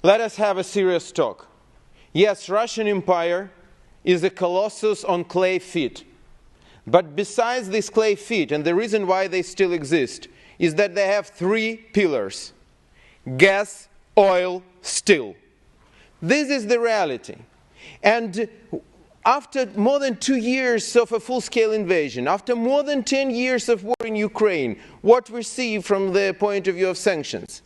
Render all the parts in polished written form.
let us have a serious talk. Yes, Russian Empire is a colossus on clay feet. But besides these clay feet, and the reason why they still exist, is that they have three pillars: gas, oil, steel. This is the reality. And after more than 2 years of a full-scale invasion, after more than 10 years of war in Ukraine, what we see from the point of view of sanctions?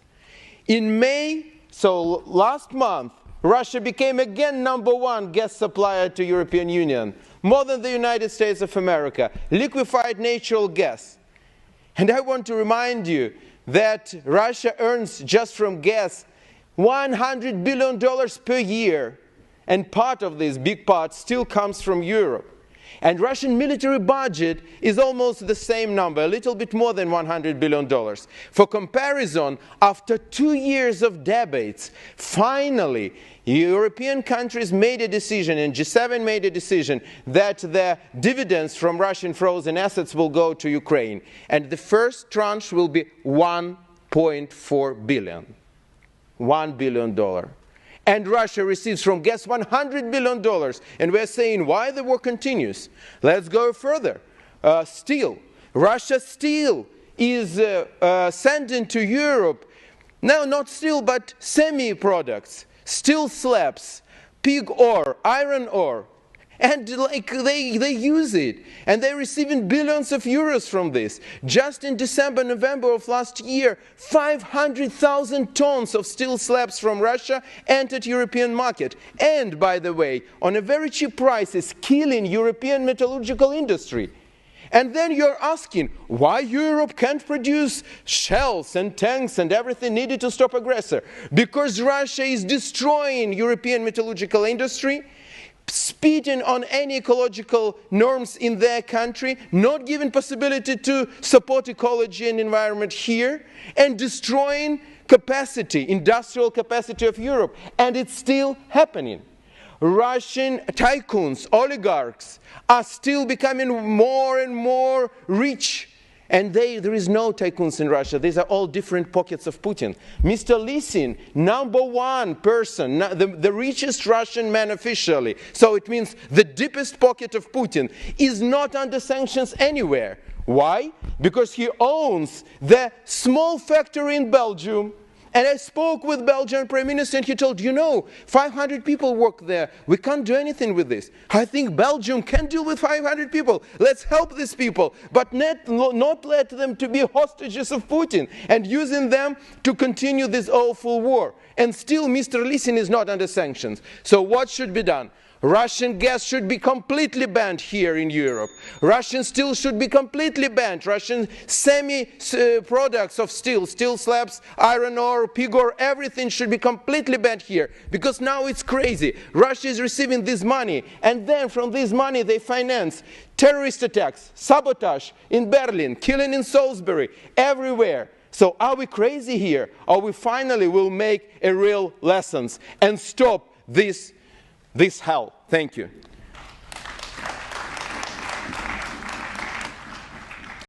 In May, so last month, Russia became again #1 gas supplier to European Union, more than the United States of America, liquefied natural gas. And I want to remind you that Russia earns just from gas $100 billion per year, and part of this, big part, still comes from Europe. And Russian military budget is almost the same number, a little bit more than $100 billion. For comparison, after 2 years of debates, finally, European countries made a decision, and G7 made a decision, that the dividends from Russian frozen assets will go to Ukraine. And the first tranche will be $1.4 billion. $1 billion. And Russia receives from gas $100 billion. And we're saying, why the war continues? Let's go further. Steel. Russia's steel is sending to Europe, now not steel, but semi-products, steel slabs, pig ore, iron ore. And they use it. And they're receiving billions of euros from this. Just in December, November of last year, 500,000 tons of steel slabs from Russia entered European market. And, by the way, on a very cheap price, is killing European metallurgical industry. And then you're asking, why Europe can't produce shells and tanks and everything needed to stop aggressor? Because Russia is destroying European metallurgical industry, speeding on any ecological norms in their country, not giving possibility to support ecology and environment here, and destroying capacity, industrial capacity of Europe. And it's still happening. Russian tycoons, oligarchs, are still becoming more and more rich. And there is no tycoons in Russia. These are all different pockets of Putin. Mr. Lісін, #1 person, the richest Russian man officially, so it means the deepest pocket of Putin, is not under sanctions anywhere. Why? Because he owns the small factory in Belgium. And I spoke with Belgian Prime Minister, and he told, 500 people work there. We can't do anything with this. I think Belgium can deal with 500 people. Let's help these people, but not let them to be hostages of Putin and using them to continue this awful war. And still, Mr. Lісін is not under sanctions. So what should be done? Russian gas should be completely banned here in Europe. Russian steel should be completely banned. Russian semi-products of steel, steel slabs, iron ore, pig ore, everything should be completely banned here. Because now it's crazy. Russia is receiving this money, and then from this money they finance terrorist attacks, sabotage in Berlin, killing in Salisbury, everywhere. So are we crazy here? Or we finally will make a real lessons and stop this hell. Thank you.